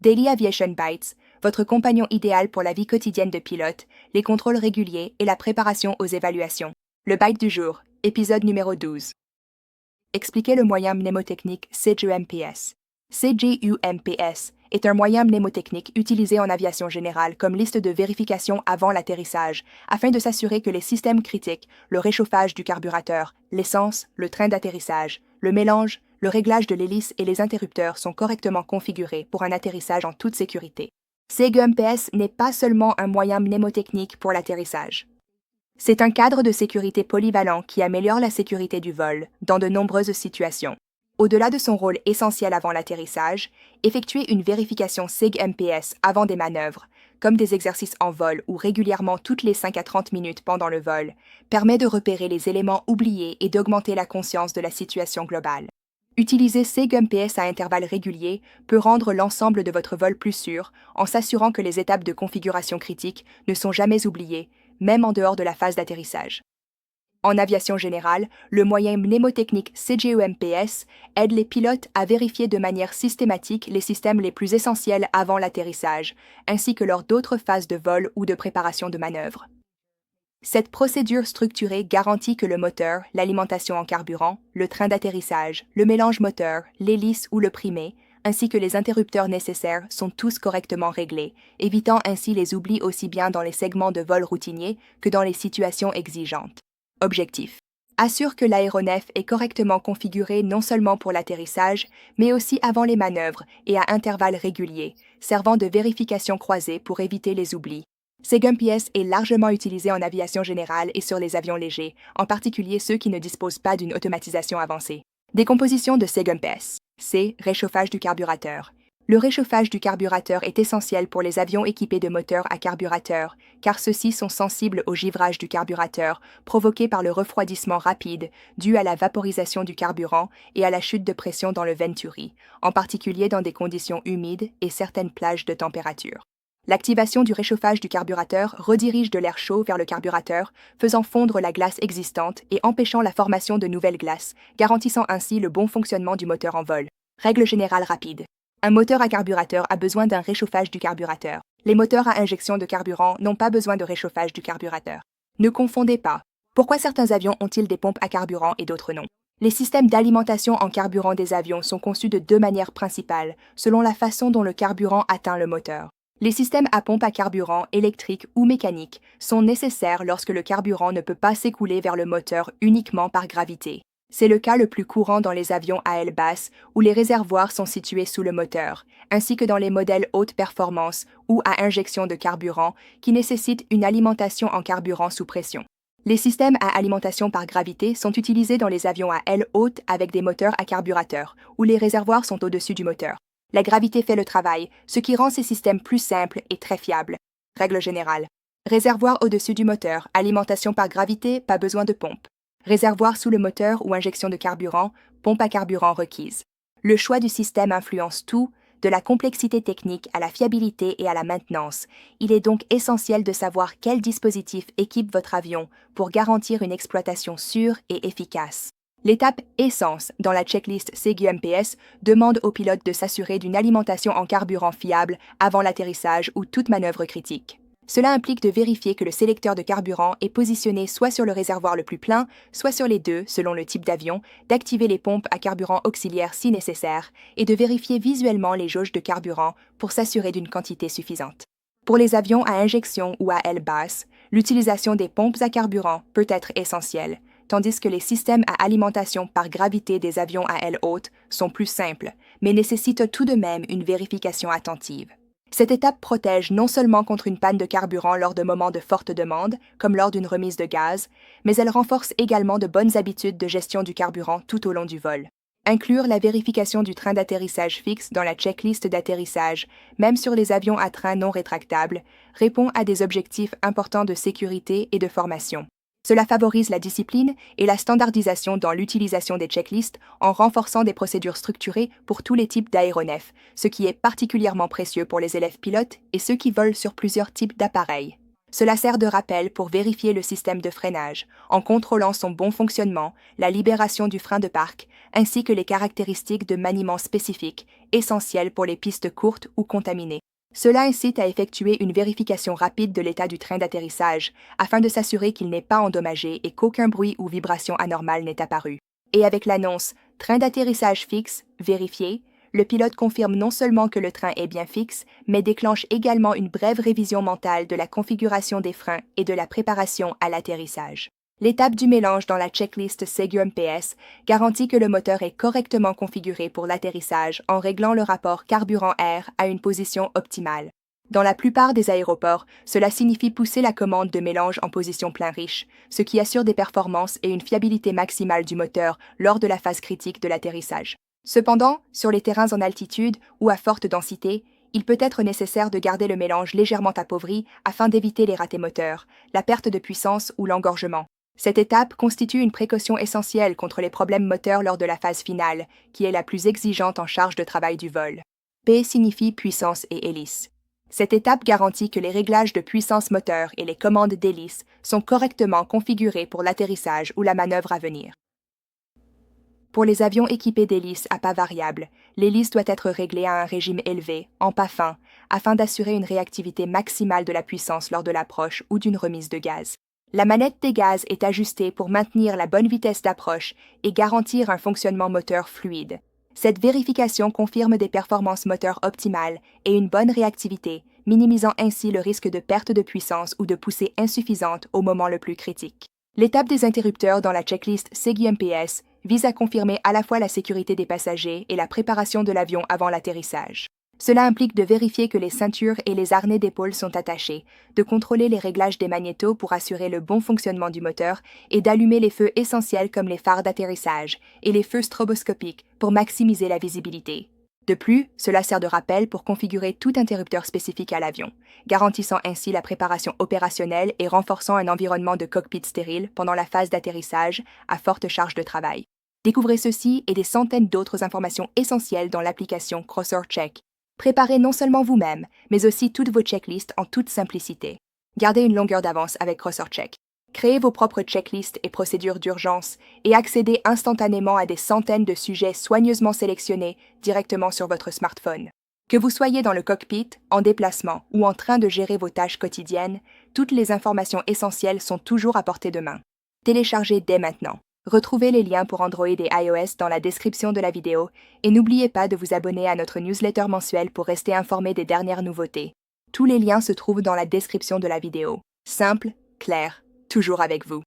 Daily Aviation Bites, votre compagnon idéal pour la vie quotidienne de pilote, les contrôles réguliers et la préparation aux évaluations. Le Bite du jour, épisode numéro 12. Expliquez le moyen mnémotechnique CJUMPS. CJUMPS est un moyen mnémotechnique utilisé en aviation générale comme liste de vérification avant l'atterrissage, afin de s'assurer que les systèmes critiques, le réchauffage du carburateur, l'essence, le train d'atterrissage, le mélange, le réglage de l'hélice et les interrupteurs sont correctement configurés pour un atterrissage en toute sécurité. CJUMPS n'est pas seulement un moyen mnémotechnique pour l'atterrissage. C'est un cadre de sécurité polyvalent qui améliore la sécurité du vol dans de nombreuses situations. Au-delà de son rôle essentiel avant l'atterrissage, effectuer une vérification SIG-MPS avant des manœuvres, comme des exercices en vol ou régulièrement toutes les 5 à 30 minutes pendant le vol, permet de repérer les éléments oubliés et d'augmenter la conscience de la situation globale. Utiliser SIG-MPS à intervalles réguliers peut rendre l'ensemble de votre vol plus sûr en s'assurant que les étapes de configuration critiques ne sont jamais oubliées, même en dehors de la phase d'atterrissage. En aviation générale, le moyen mnémotechnique CJUMPS aide les pilotes à vérifier de manière systématique les systèmes les plus essentiels avant l'atterrissage, ainsi que lors d'autres phases de vol ou de préparation de manœuvre. Cette procédure structurée garantit que le moteur, l'alimentation en carburant, le train d'atterrissage, le mélange moteur, l'hélice ou le primé, ainsi que les interrupteurs nécessaires sont tous correctement réglés, évitant ainsi les oublis aussi bien dans les segments de vol routiniers que dans les situations exigeantes. Objectif. Assure que l'aéronef est correctement configuré non seulement pour l'atterrissage, mais aussi avant les manœuvres et à intervalles réguliers, servant de vérification croisée pour éviter les oublis. SIG-MPS est largement utilisé en aviation générale et sur les avions légers, en particulier ceux qui ne disposent pas d'une automatisation avancée. Décomposition de SIG-MPS. C. Réchauffage du carburateur. Le réchauffage du carburateur est essentiel pour les avions équipés de moteurs à carburateur, car ceux-ci sont sensibles au givrage du carburateur, provoqué par le refroidissement rapide dû à la vaporisation du carburant et à la chute de pression dans le venturi, en particulier dans des conditions humides et certaines plages de température. L'activation du réchauffage du carburateur redirige de l'air chaud vers le carburateur, faisant fondre la glace existante et empêchant la formation de nouvelles glaces, garantissant ainsi le bon fonctionnement du moteur en vol. Règle générale rapide. Un moteur à carburateur a besoin d'un réchauffage du carburateur. Les moteurs à injection de carburant n'ont pas besoin de réchauffage du carburateur. Ne confondez pas. Pourquoi certains avions ont-ils des pompes à carburant et d'autres non? Les systèmes d'alimentation en carburant des avions sont conçus de deux manières principales, selon la façon dont le carburant atteint le moteur. Les systèmes à pompe à carburant, électriques ou mécaniques, sont nécessaires lorsque le carburant ne peut pas s'écouler vers le moteur uniquement par gravité. C'est le cas le plus courant dans les avions à aile basse, où les réservoirs sont situés sous le moteur, ainsi que dans les modèles haute performance ou à injection de carburant, qui nécessitent une alimentation en carburant sous pression. Les systèmes à alimentation par gravité sont utilisés dans les avions à aile haute avec des moteurs à carburateur, où les réservoirs sont au-dessus du moteur. La gravité fait le travail, ce qui rend ces systèmes plus simples et très fiables. Règle générale. Réservoir au-dessus du moteur, alimentation par gravité, pas besoin de pompe. Réservoir sous le moteur ou injection de carburant, pompe à carburant requise. Le choix du système influence tout, de la complexité technique à la fiabilité et à la maintenance. Il est donc essentiel de savoir quel dispositif équipe votre avion pour garantir une exploitation sûre et efficace. L'étape essence dans la checklist SIG-UMPS demande au pilote de s'assurer d'une alimentation en carburant fiable avant l'atterrissage ou toute manœuvre critique. Cela implique de vérifier que le sélecteur de carburant est positionné soit sur le réservoir le plus plein, soit sur les deux selon le type d'avion, d'activer les pompes à carburant auxiliaires si nécessaire, et de vérifier visuellement les jauges de carburant pour s'assurer d'une quantité suffisante. Pour les avions à injection ou à aile basse, l'utilisation des pompes à carburant peut être essentielle, tandis que les systèmes à alimentation par gravité des avions à aile haute sont plus simples, mais nécessitent tout de même une vérification attentive. Cette étape protège non seulement contre une panne de carburant lors de moments de forte demande, comme lors d'une remise de gaz, mais elle renforce également de bonnes habitudes de gestion du carburant tout au long du vol. Inclure la vérification du train d'atterrissage fixe dans la checklist d'atterrissage, même sur les avions à train non rétractable, répond à des objectifs importants de sécurité et de formation. Cela favorise la discipline et la standardisation dans l'utilisation des checklists en renforçant des procédures structurées pour tous les types d'aéronefs, ce qui est particulièrement précieux pour les élèves pilotes et ceux qui volent sur plusieurs types d'appareils. Cela sert de rappel pour vérifier le système de freinage, en contrôlant son bon fonctionnement, la libération du frein de parc, ainsi que les caractéristiques de maniement spécifiques, essentielles pour les pistes courtes ou contaminées. Cela incite à effectuer une vérification rapide de l'état du train d'atterrissage, afin de s'assurer qu'il n'est pas endommagé et qu'aucun bruit ou vibration anormale n'est apparu. Et avec l'annonce « Train d'atterrissage fixe, vérifié », le pilote confirme non seulement que le train est bien fixe, mais déclenche également une brève révision mentale de la configuration des freins et de la préparation à l'atterrissage. L'étape du mélange dans la checklist SEGUMPS garantit que le moteur est correctement configuré pour l'atterrissage en réglant le rapport carburant-air à une position optimale. Dans la plupart des aéroports, cela signifie pousser la commande de mélange en position plein riche, ce qui assure des performances et une fiabilité maximale du moteur lors de la phase critique de l'atterrissage. Cependant, sur les terrains en altitude ou à forte densité, il peut être nécessaire de garder le mélange légèrement appauvri afin d'éviter les ratés moteurs, la perte de puissance ou l'engorgement. Cette étape constitue une précaution essentielle contre les problèmes moteurs lors de la phase finale, qui est la plus exigeante en charge de travail du vol. P signifie puissance et hélice. Cette étape garantit que les réglages de puissance moteur et les commandes d'hélice sont correctement configurés pour l'atterrissage ou la manœuvre à venir. Pour les avions équipés d'hélices à pas variable, l'hélice doit être réglée à un régime élevé, en pas fin, afin d'assurer une réactivité maximale de la puissance lors de l'approche ou d'une remise de gaz. La manette des gaz est ajustée pour maintenir la bonne vitesse d'approche et garantir un fonctionnement moteur fluide. Cette vérification confirme des performances moteurs optimales et une bonne réactivité, minimisant ainsi le risque de perte de puissance ou de poussée insuffisante au moment le plus critique. L'étape des interrupteurs dans la checklist SEGUMPS vise à confirmer à la fois la sécurité des passagers et la préparation de l'avion avant l'atterrissage. Cela implique de vérifier que les ceintures et les harnais d'épaule sont attachés, de contrôler les réglages des magnétos pour assurer le bon fonctionnement du moteur et d'allumer les feux essentiels comme les phares d'atterrissage et les feux stroboscopiques pour maximiser la visibilité. De plus, cela sert de rappel pour configurer tout interrupteur spécifique à l'avion, garantissant ainsi la préparation opérationnelle et renforçant un environnement de cockpit stérile pendant la phase d'atterrissage à forte charge de travail. Découvrez ceci et des centaines d'autres informations essentielles dans l'application CrossOrCheck. Préparez non seulement vous-même, mais aussi toutes vos checklists en toute simplicité. Gardez une longueur d'avance avec CrossOrCheck. Créez vos propres checklists et procédures d'urgence et accédez instantanément à des centaines de sujets soigneusement sélectionnés directement sur votre smartphone. Que vous soyez dans le cockpit, en déplacement ou en train de gérer vos tâches quotidiennes, toutes les informations essentielles sont toujours à portée de main. Téléchargez dès maintenant. Retrouvez les liens pour Android et iOS dans la description de la vidéo et n'oubliez pas de vous abonner à notre newsletter mensuelle pour rester informé des dernières nouveautés. Tous les liens se trouvent dans la description de la vidéo. Simple, clair, toujours avec vous.